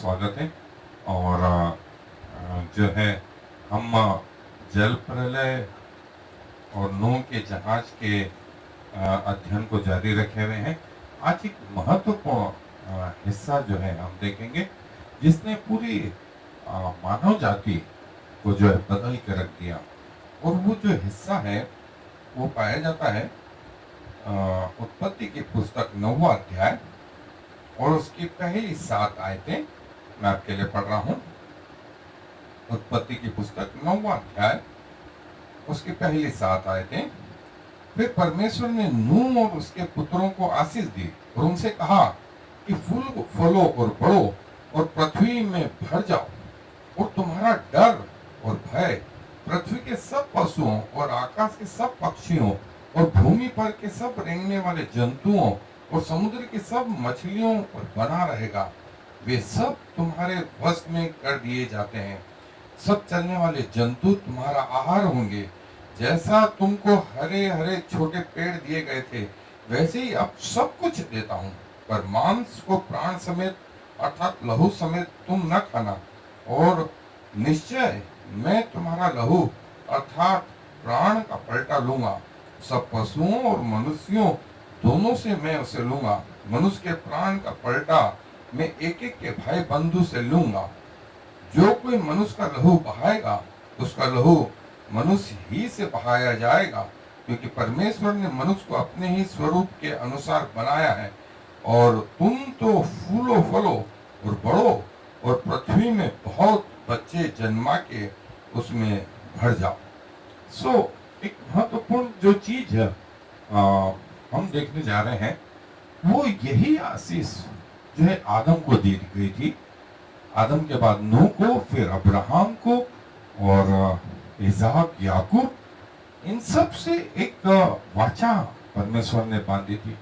स्वागत है। और जो है हम जल प्रलय और नूह के जहाज के अध्ययन को जारी रखे हुए हैं। आज एक महत्वपूर्ण हिस्सा जो है हम देखेंगे, जिसने पूरी मानव जाति को जो है बदल के रख दिया। और वो जो हिस्सा है वो पाया जाता है उत्पत्ति की पुस्तक 9वां अध्याय और उसकी पहली 7 आयतें मैं आपके लिए पढ़ रहा हूं। उत्पत्ति की पुस्तक 9वां अध्याय उसकी पहली 7 आयतें। फिर परमेश्वर ने नूह और उसके पुत्रों को आशीष दी और उनसे कहा कि फूल फलो और बढ़ो और पृथ्वी में भर जाओ, और तुम्हारा डर और भय पृथ्वी के सब पशुओं और आकाश के सब पक्षियों और भूमि पर के सब रेंगने वाले जंतुओं और समुद्र की सब मछलियों पर बना रहेगा। वे सब तुम्हारे वश में कर दिए जाते हैं। सब चलने वाले जंतु तुम्हारा आहार होंगे। जैसा तुमको हरे हरे छोटे पेड़ दिए गए थे, वैसे ही अब सब कुछ देता हूँ। पर मांस को प्राण समेत अर्थात लहू समेत तुम न खाना, और निश्चय मैं तुम्हारा लहू अर्थात प्राण का पलटा लूंगा। सब पशुओं और मनुष्यों दोनों से मैं उसे लूंगा। मनुष्य के प्राण का पलटा मैं एक एक के भाई बंधु से लूंगा। जो कोई मनुष्य का लहू बहाएगा, उसका लहू मनुष्य ही से बहाया जाएगा, क्योंकि परमेश्वर ने मनुष्य को अपने ही स्वरूप के अनुसार बनाया है। और तुम तो फूलो फलो और बढ़ो और पृथ्वी में बहुत बच्चे जन्मा के उसमें भर जाओ। सो एक महत्वपूर्ण जो चीज है हम देखने जा रहे हैं, वो यही आशीष जो है आदम को दी गई थी। आदम के बाद नूह को, फिर अब्राहम को और इसहाक, याकूब, इन सब से एक वाचा परमेश्वर ने बांधी थी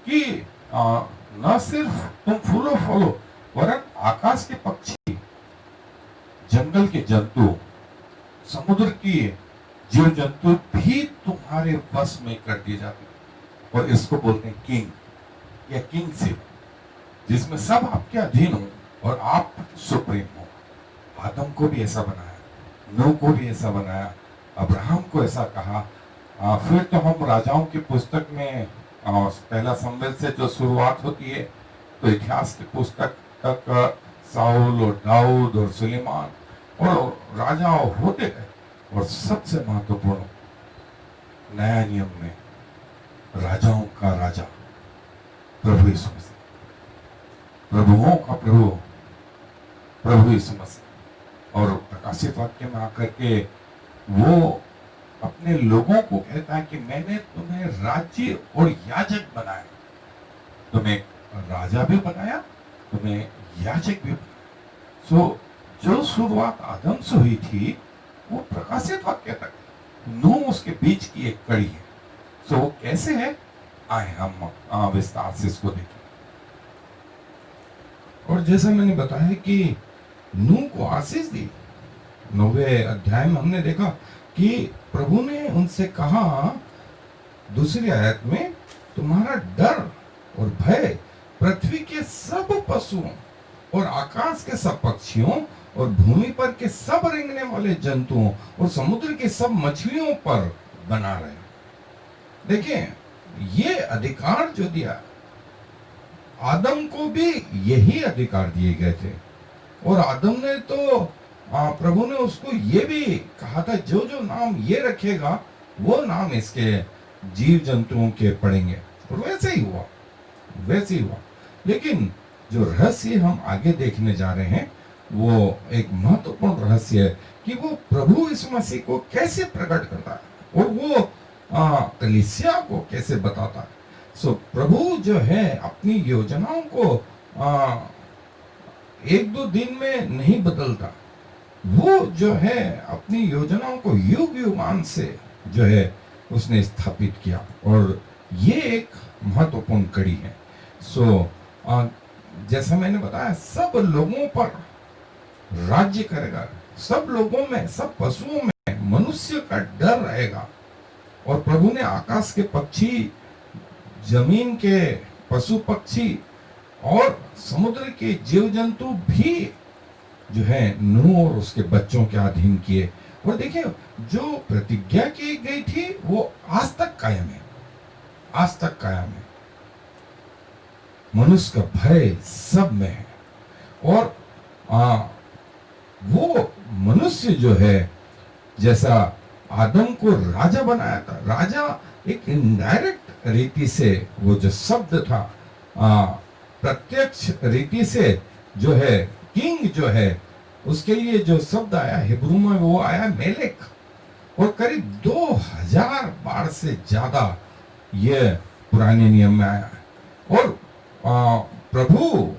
कि न सिर्फ तुम फूलो फलो, वरन आकाश के पक्षी, जंगल के जंतु, समुद्र की जीव जंतु भी तुम्हारे वश में कर दिए जाते हैं। और इसको बोलते हैं किंग या किंगशिप, जिसमें सब आपके अधीन हो और आप सुप्रीम हो। आदम को भी ऐसा बनाया, नूह को भी ऐसा बनाया, अब्राहम को ऐसा कहा। फिर तो हम राजाओं की पुस्तक में पहला शमूएल से जो शुरुआत होती है, तो इतिहास की पुस्तक तक साउल और दाऊद और सुलेमान और राजा होते गए। और सबसे महत्वपूर्ण नया नियम में राजाओं का राजा प्रभु यीशु मसीह, प्रभुओं का प्रभु प्रभु यीशु मसीह। और प्रकाशित वाक्य में आकर के वो अपने लोगों को कहता है कि मैंने तुम्हें राज्य और याजक बनाया। तुम्हें राजा भी बनाया, तुम्हें याजक भी बनाया। सो जो शुरुआत आदम से हुई थी, वो प्रकाशित वाक्य तक, नूह उसके बीच की एक कड़ी है। सो वो कैसे है, आए हम विस्तार से इसको देखें। और जैसा मैंने बताया कि नूह को आशीष दी, 9वें अध्याय में हमने देखा कि प्रभु ने उनसे कहा, दूसरी आयत में, तुम्हारा डर और भय पृथ्वी के सब पशुओं और आकाश के सब पक्षियों और भूमि पर के सब रेंगने वाले जंतुओं और समुद्र के सब मछलियों पर बना रहे। देखिए, ये अधिकार जो दिया, आदम को भी यही अधिकार दिए गए थे। और आदम ने तो प्रभु ने उसको ये भी कहा था, जो जो नाम ये रखेगा वो नाम इसके जीव जंतुओं के पड़ेंगे। और वैसे ही हुआ, वैसे ही हुआ। लेकिन जो रहस्य हम आगे देखने जा रहे हैं, वो एक महत्वपूर्ण रहस्य है कि वो प्रभु इस मसीह को कैसे प्रकट करता है और वो कलीसिया को कैसे बताता है। सो प्रभु जो है अपनी योजनाओं को एक दो दिन में नहीं बदलता। वो जो है अपनी योजनाओं को युग युगान से जो है उसने स्थापित किया, और ये एक महत्वपूर्ण कड़ी है। सो जैसा मैंने बताया, सब लोगों पर राज्य करेगा, सब लोगों में, सब पशुओं में मनुष्य का डर रहेगा। और प्रभु ने आकाश के पक्षी, जमीन के पशु पक्षी और समुद्र के जीव जंतु भी जो है नूह और उसके बच्चों के अधीन किए। और देखिए, जो प्रतिज्ञा की गई थी वो आज तक कायम है, आज तक कायम है। मनुष्य का भय सब में है। और वो मनुष्य जो है, जैसा आदम को राजा बनाया था, राजा एक इनडायरेक्ट रीति से वो जो शब्द था, प्रत्यक्ष रीति से जो है किंग जो है, उसके लिए जो शब्द आया हिब्रू में वो आया मेलेक। और करीब 2000 बार से ज्यादा ये पुराने नियम में आया है। और प्रभु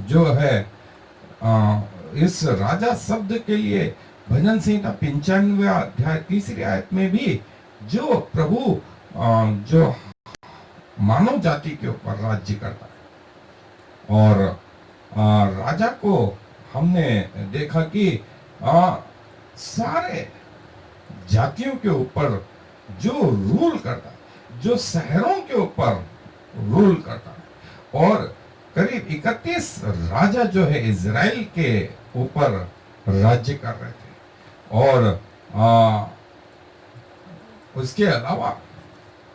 जो है इस राजा शब्द के लिए भजन संहिता 95 अध्याय 3 आयत में भी जो प्रभु जो मानव जाति के ऊपर राज्य करता है। और राजा को हमने देखा कि सारे जातियों के ऊपर जो रूल करता है, जो शहरों के ऊपर रूल करता है। और करीब 31 राजा जो है इजराइल के ऊपर राज्य कर रहे थे। और उसके अलावा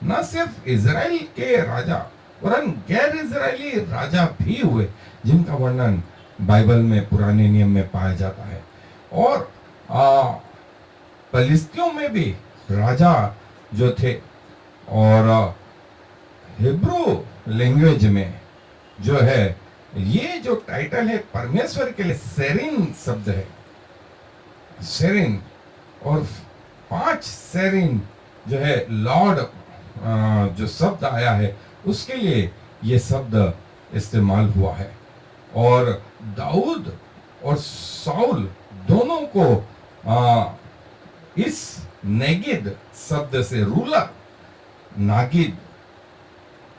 न सिर्फ इजराइल के राजा वरन गैर इजरायली राजा भी हुए, जिनका वर्णन बाइबल में पुराने नियम में पाया जाता है। और फलिस्तियों में भी राजा जो थे। और हिब्रू लैंग्वेज में जो है ये जो टाइटल है परमेश्वर के लिए सेरिन शब्द है, सेरिन। और 5 सेरिन जो है लॉर्ड जो शब्द आया है उसके लिए ये शब्द इस्तेमाल हुआ है। और दाऊद और साउल दोनों को इस नेगिद शब्द से, रूलर नागिद,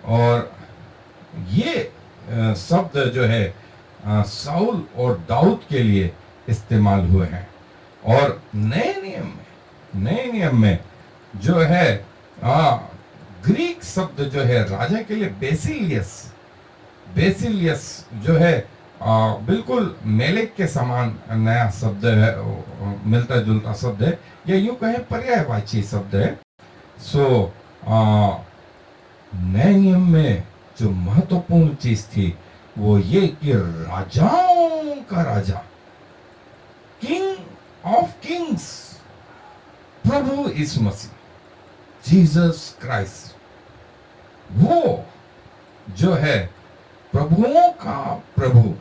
और ये शब्द जो है साउल और दाऊद के लिए इस्तेमाल हुए हैं। और नए नियम में जो है ग्रीक शब्द जो है राजा के लिए बेसिलियस जो है बिल्कुल मेलेक के समान नया शब्द है, मिलता जुलता शब्द है, या यूं कहें पर्यायवाची शब्द है। सो नए नियम में जो महत्वपूर्ण चीज थी वो ये कि राजाओं का राजा, किंग ऑफ किंग्स, प्रभु यीशु मसीह, जीसस क्राइस्ट, वो जो है प्रभुओं का प्रभु,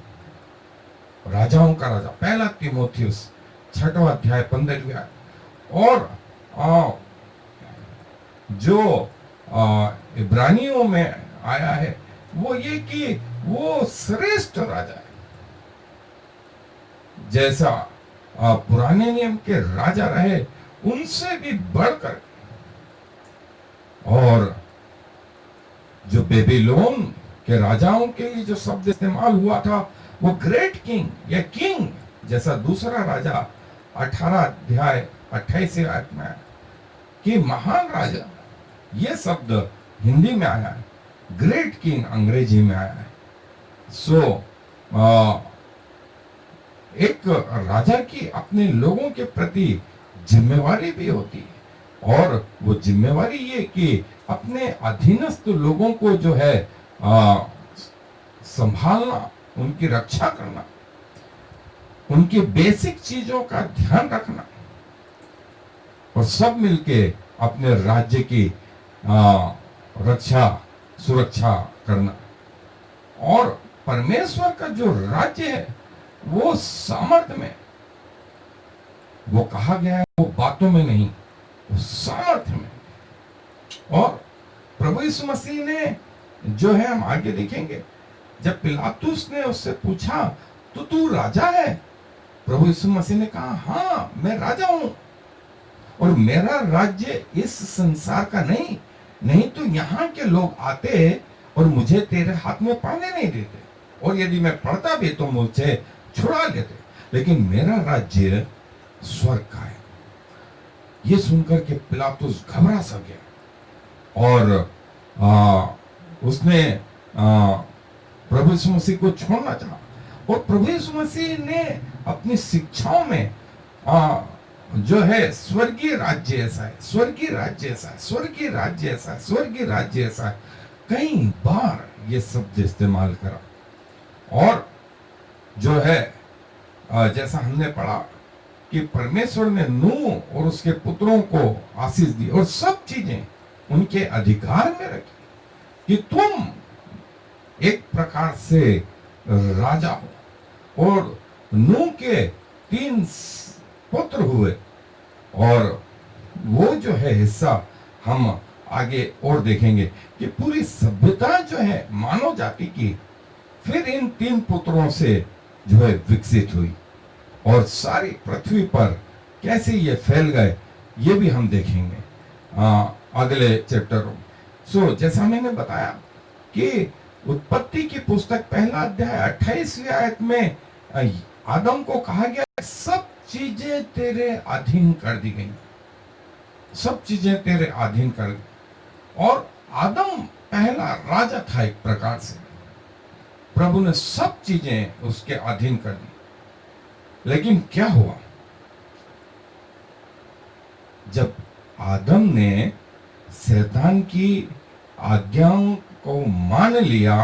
राजाओं का राजा। 1 तीमुथियुस 6वां अध्याय 15वीं आयत। और जो इब्रानियों में आया है वो ये कि वो श्रेष्ठ राजा है। जैसा पुराने नियम के राजा रहे उनसे भी बढ़कर। और जो बेबीलोन के राजाओं के लिए जो शब्द इस्तेमाल हुआ था वो ग्रेट किंग या किंग, जैसा दूसरा राजा 18 अध्याय 28 आयत में कि महान राजा, ये शब्द हिंदी में आया है। ग्रेट किंग अंग्रेजी में आया है। सो एक राजा की अपने लोगों के प्रति जिम्मेवारी भी होती है। और वो जिम्मेवारी ये कि अपने अधीनस्थ लोगों को जो है संभालना, उनकी रक्षा करना, उनकी बेसिक चीजों का ध्यान रखना, और सब मिलके अपने राज्य की रक्षा सुरक्षा करना। और परमेश्वर का जो राज्य है वो सामर्थ्य में, वो कहा गया है वो बातों में नहीं, वो सामर्थ्य में। और प्रभु यीशु मसीह ने जो है, हम आगे देखेंगे, जब पिलातुस ने उससे पूछा तो तू राजा है, प्रभु यीशु मसीह ने कहा हाँ मैं राजा हूं, और मेरा राज्य इस संसार का नहीं तो यहाँ के लोग आते और मुझे तेरे हाथ में पढ़ने नहीं देते, और यदि मैं पढ़ता भी तो मुझे छुड़ा लेते, लेकिन मेरा राज्य स्वर्ग का है। ये सुनकर के पिलातुस घबरा सा गया। और उसने प्रभु यीशु मसीह को छोड़ना चाहा। और प्रभु यीशु मसीह ने अपनी शिक्षाओं में जो है स्वर्गीय राज्य ऐसा है, स्वर्गीय राज्य ऐसा है, स्वर्गीय राज्य ऐसा है, स्वर्गीय राज्य ऐसा है, कई बार ये शब्द इस्तेमाल करा। और जो है जैसा हमने पढ़ा कि परमेश्वर ने नूह और उसके पुत्रों को आशीष दी और सब चीजें उनके अधिकार में रखी कि तुम एक प्रकार से राजा हो। और नूह के 3 पुत्र हुए और वो जो है हिस्सा हम आगे और देखेंगे कि पूरी सभ्यता जो है मानव जाति की फिर इन 3 पुत्रों से जो है विकसित हुई और सारी पृथ्वी पर कैसे ये फैल गए ये भी हम देखेंगे अगले चैप्टर में। सो जैसा मैंने बताया कि उत्पत्ति की पुस्तक पहला अध्याय 28वीं आयत में आदम को कहा गया सब चीजें तेरे अधीन कर दी गई, सब चीजें तेरे अधीन कर दी। और आदम पहला राजा था, एक प्रकार से प्रभु ने सब चीजें उसके अधीन कर दी। लेकिन क्या हुआ जब आदम ने शैतान की आज्ञाओं को मान लिया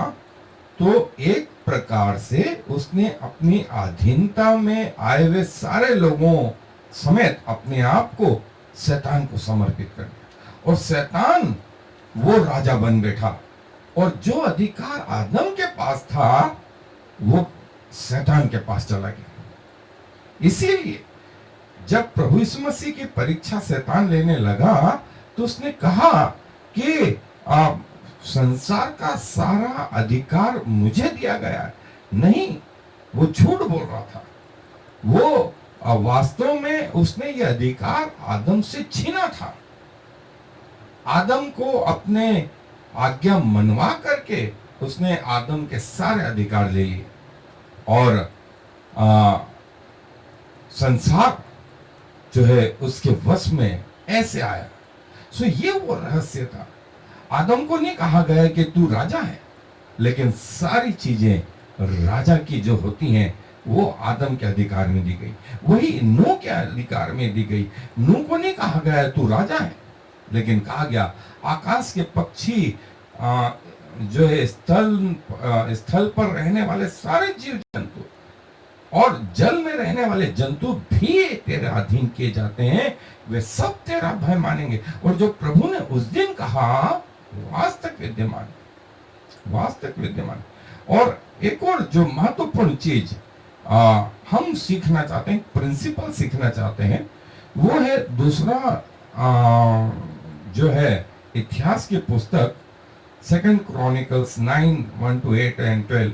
तो एक प्रकार से उसने अपनी अधीनता में आए हुए सारे लोगों समेत अपने आप को शैतान को समर्पित कर दिया और शैतान वो राजा बन बैठा। और जो अधिकार आदम के पास था वो शैतान के पास चला गया। इसीलिए जब प्रभु यीशु मसीह की परीक्षा शैतान लेने लगा तो उसने कहा कि संसार का सारा अधिकार मुझे दिया गया है। नहीं, वो झूठ बोल रहा था। वो वास्तव में उसने ये अधिकार आदम से छीना था। आदम को अपने आज्ञा मनवा करके उसने आदम के सारे अधिकार ले लिए और संसार जो है उसके वश में ऐसे आया। सो ये वो रहस्य था। आदम को नहीं कहा गया कि तू राजा है, लेकिन सारी चीजें राजा की जो होती हैं वो आदम के अधिकार में दी गई, वही नूह के अधिकार में दी गई। नूह को नहीं कहा गया तू राजा है, लेकिन कहा गया आकाश के पक्षी जो है स्थल पर रहने वाले सारे जीव जंतु और जल में रहने वाले जंतु भी तेरे अधीन किए जाते हैं, वे सब तेरा भय मानेंगे। और जो प्रभु ने उस दिन कहा वास्तविक विद्यमान, वास्तविक विद्यमान। और एक और जो महत्वपूर्ण चीज हम सीखना चाहते हैं, प्रिंसिपल सीखना चाहते हैं, वो है दूसरा जो है इतिहास की पुस्तक 2 क्रॉनिकल्स 9:1-8 and 12।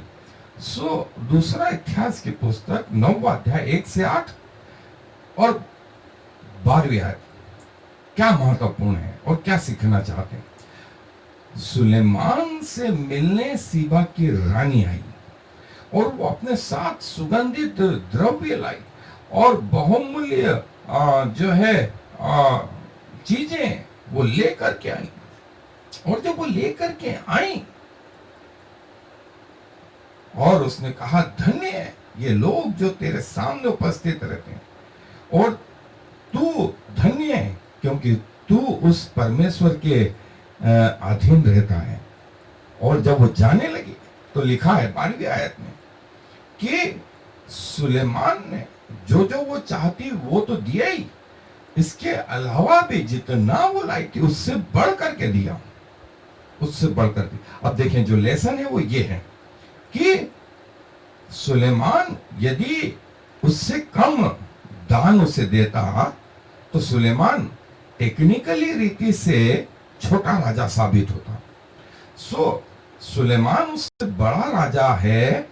सो दूसरा इतिहास की पुस्तक 9वां अध्याय 1 से 8 और 12वीं आयत क्या महत्वपूर्ण है और क्या सीखना चाहते हैं। सुलेमान से मिलने सीबा की रानी आई और वो अपने साथ सुगंधित द्रव्य लाई और बहुमूल्य जो है चीजें वो लेकर के आई। और जब वो लेकर के आई और उसने कहा धन्य है ये लोग जो तेरे सामने उपस्थित रहते हैं, और तू धन्य है क्योंकि तू उस परमेश्वर के अधीन रहता है। और जब वो जाने लगी तो लिखा है 12वीं आयत में कि सुलेमान ने जो जो वो चाहती वो तो दिया ही, इसके अलावा भी जितना वो लाई थी उससे बढ़ करके दिया, उससे बढ़कर दिया। अब देखें जो लेसन है वो ये है कि सुलेमान यदि उससे कम दान उसे देता तो सुलेमान टेक्निकली रीति से छोटा राजा साबित होता। सो सुलेमान उससे बड़ा राजा है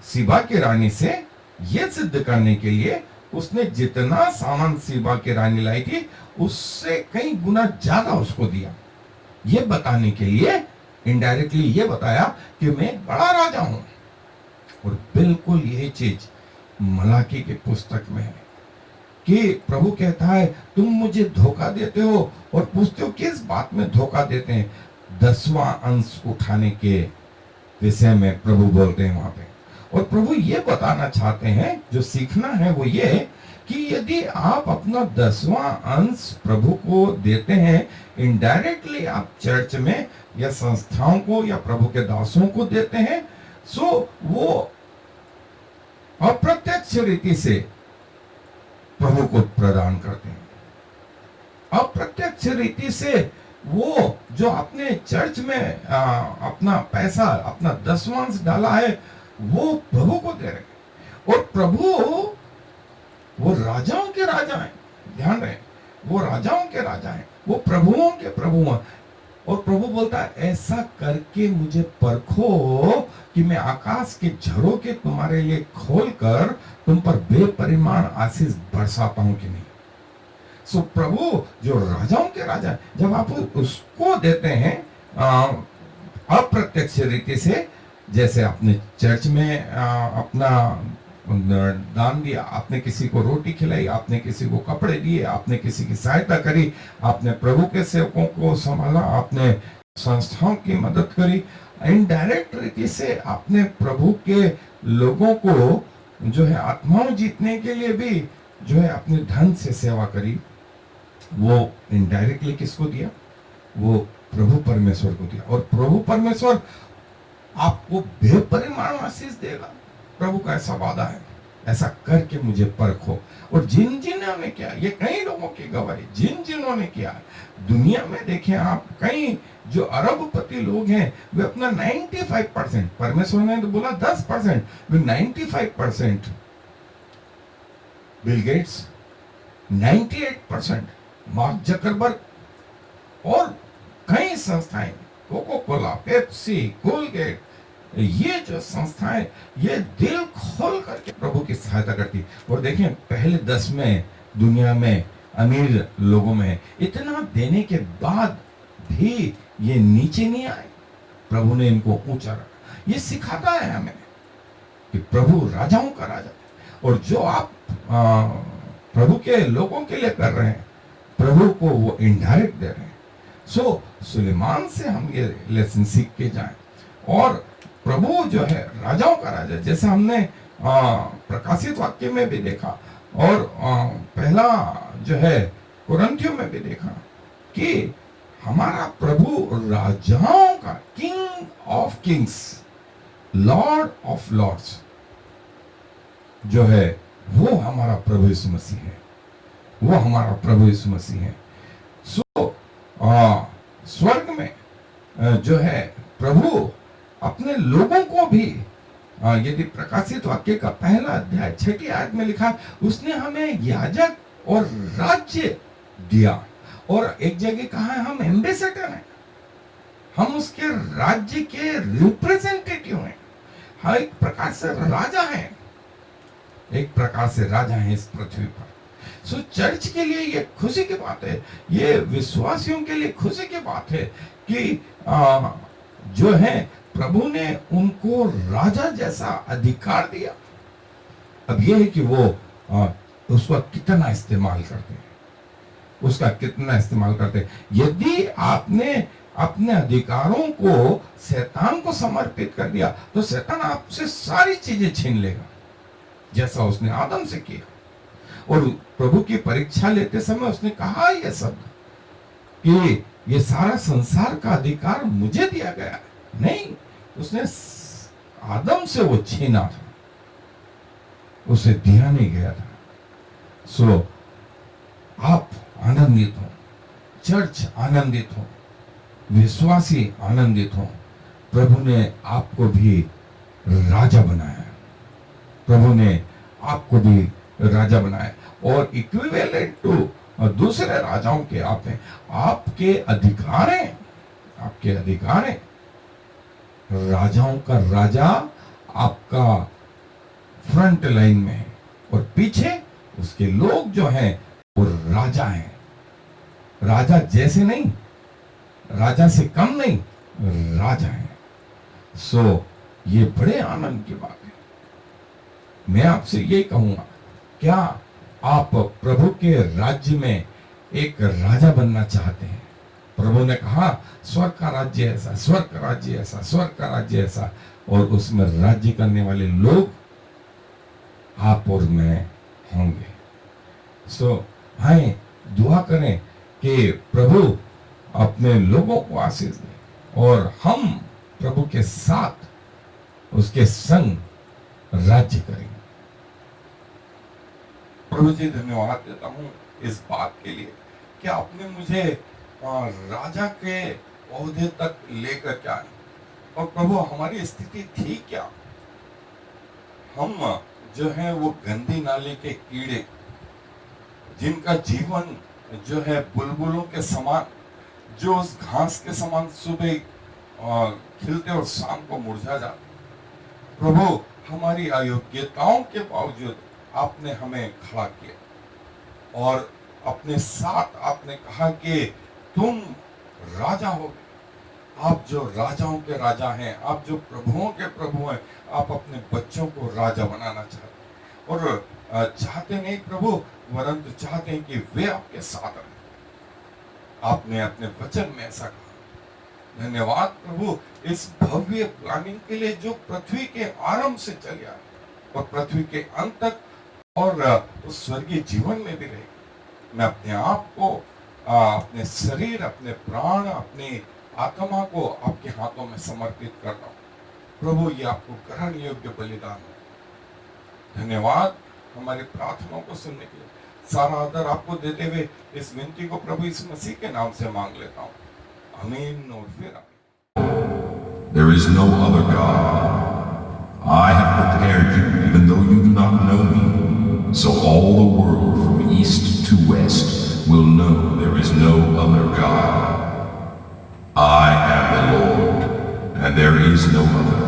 सीबा की रानी से, यह सिद्ध करने के लिए उसने जितना सामान सीबा की रानी लाई थी उससे कई गुना ज्यादा उसको दिया। यह बताने के लिए इनडायरेक्टली यह बताया कि मैं एक बड़ा राजा हूं। और बिल्कुल यही चीज मलाकी की पुस्तक में है कि प्रभु कहता है तुम मुझे धोखा देते हो और पूछते हो किस बात में धोखा देते हैं, 10वां अंश उठाने के विषय में प्रभु बोलते हैं वहां पे। और प्रभु ये बताना चाहते हैं, जो सीखना है वो ये कि यदि आप अपना 10वां अंश प्रभु को देते हैं, इनडायरेक्टली आप चर्च में या संस्थाओं को या प्रभु के दासों को देते हैं, सो वो अप्रत्यक्ष रीति से प्रभु को प्रदान करते हैं। अप्रत्यक्ष रीति से वो जो आपने चर्च में अपना पैसा, अपना 10वां अंश डाला है, वो प्रभु को दे रहे हैं। और प्रभु वो राजाओं के राजा हैं, ध्यान रहे, वो राजाओं के राजा हैं, वो प्रभुओं के प्रभु हैं। और प्रभु बोलता है, ऐसा करके मुझे परखो कि मैं आकाश के झरोखे तुम्हारे लिए खोलकर तुम पर बेपरिमाण आशीष बरसाता हूं कि नहीं। सो प्रभु जो राजाओं के राजा है, जब आप उसको देते हैं अप्रत्यक्ष रीति से, जैसे आपने चर्च में अपना दान दिया, आपने किसी को रोटी खिलाई, आपने किसी को कपड़े दिए, आपने किसी की सहायता करी, आपने प्रभु के सेवकों को संभाला, आपने संस्थाओं की मदद करी, इनडायरेक्ट रीति से आपने प्रभु के लोगों को जो है आत्माओं जीतने के लिए भी जो है अपने धन से सेवा करी। वो इनडायरेक्टली किसको दिया? वो प्रभु परमेश्वर को दिया। और प्रभु परमेश्वर आपको बेपरिमाण आशीष देगा। प्रभु का ऐसा वादा है, ऐसा करके मुझे परखो। और जिन जिन्होंने किया, ये कई लोगों की गवाही, जिन जिन्होंने किया दुनिया में, देखें आप, कई जो अरबपति लोग हैं वे अपना 95%, परमेश्वर ने तो बोला 10%, वे 95%, बिल गेट्स 98%, मार्क जकरबर्ग और कई संस्थाएं, कोको कोला, पेप्सी, कोलगेट, ये जो संस्थाएं ये दिल खोल करके प्रभु की सहायता करती। और देखें, पहले 10 में दुनिया में अमीर लोगों में इतना देने के बाद भी ये नीचे नहीं आए, प्रभु ने इनको ऊंचा रखा। ये सिखाता है हमें कि प्रभु राजाओं का राजा है। और जो आप प्रभु के लोगों के लिए कर रहे हैं, प्रभु को वो इनडायरेक्ट दे रहे हैं। सो सुलेमान से हम ये लेसन सीख के जाएं। और प्रभु जो है राजाओं का राजा, जैसे हमने प्रकाशित वाक्य में भी देखा और पहला जो है कुरिन्थियों में भी देखा कि हमारा प्रभु राजाओं का, king of kings, lord of lords जो है, वो हमारा प्रभु यीशु मसीह है। वो हमारा प्रभु यीशु मसीह है। सो स्वर्ग में जो है प्रभु अपने लोगों को भी, यदि प्रकाशित वाक्य का पहला अध्याय 6ठी आयत में लिखा, उसने हमें याजक और राज्य दिया। और एक जगह कहा है हम एम्बेसडर हैं, हम उसके राज्य के रिप्रेजेंटेटिव हैं, हम एक प्रकार से राजा हैं, एक प्रकार से राजा हैं इस पृथ्वी पर। सो चर्च के लिए ये खुशी की बात है, ये विश्वासियों के लिए खुशी की बात है कि जो है प्रभु ने उनको राजा जैसा अधिकार दिया। अब यह है कि वो उसका कितना इस्तेमाल करते हैं, उसका कितना इस्तेमाल करते हैं। यदि आपने अपने अधिकारों को शैतान को समर्पित कर दिया, तो शैतान आपसे सारी चीजें छीन लेगा, जैसा उसने आदम से किया। और प्रभु की परीक्षा लेते समय उसने कहा यह शब्द कि ये सारा संसार का अधिकार मुझे दिया गया। नहीं, उसने आदम से वो छीना था, उसे दिया नहीं गया था। सो आप आनंदित हो, चर्च आनंदित हो, विश्वासी आनंदित हो। प्रभु ने आपको भी राजा बनाया, प्रभु ने आपको भी राजा बनाया। और इक्विवेलेंट टू दूसरे राजाओं के आप हैं, आपके अधिकार हैं, आपके अधिकार हैं। राजाओं का राजा आपका फ्रंट लाइन में है और पीछे उसके लोग जो हैं वो राजा हैं। राजा जैसे नहीं, राजा से कम नहीं, राजा हैं। सो ये बड़े आनंद की बात है। मैं आपसे यही कहूंगा, क्या आप प्रभु के राज्य में एक राजा बनना चाहते हैं? प्रभु ने कहा स्वर्ग का राज्य ऐसा, स्वर्ग का राज्य ऐसा, स्वर्ग का राज्य ऐसा, और उसमें राज्य करने वाले लोग आप और मैं होंगे। सो आए दुआ करें कि प्रभु अपने लोगों को आशीष दे और हम प्रभु के साथ उसके संग राज्य करेंगे। प्रभु जी धन्यवाद देता हूँ इस बात के लिए कि आपने मुझे राजा के ओहदे तक लेकर के आए। और प्रभु हमारी स्थिति थी क्या? हम जो है वो गंदी नाली के कीड़े, जिनका जीवन जो है बुलबुलों के समान, जो उस घास के समान सुबह खिलते और शाम को मुरझा जाते। प्रभु हमारी अयोग्यताओं के बावजूद आपने हमें खड़ा किया और अपने साथ आपने कहा कि तुम राजा होगे। आप जो राजाओं के राजा हैं, आप जो प्रभुओं के प्रभु हैं, आप अपने बच्चों को राजा बनाना चाहते और चाहते नहीं प्रभु, वरंतु चाहते हैं कि वे आपके साथ रहें। आपने अपने वचन में ऐसा कहा। धन्यवाद प्रभु इस भव्य प्लानिंग के लिए जो पृथ्वी के आरंभ से चले आए और पृथ्वी के अंत तक और उस स्वर्गीय जीवन में भी रहेगी। मैं अपने आप को, अपने शरीर, अपने प्राण, अपनी आत्मा को आपके हाथों में समर्पित करता हूँ। प्रभु ये आपको ग्रहण योग्य बलिदान है। धन्यवाद हमारी प्रार्थनाओं को सुनने के लिए। सारा आदर आपको देते हुए इस विनती को प्रभु यीशु मसीह के नाम से मांग लेता हूँ। आमीन और फिर आमीन। There is no other God. I have prepared you, even though you do not know me, so all the world from east to west will know there is no other God. I am the Lord, and there is no other.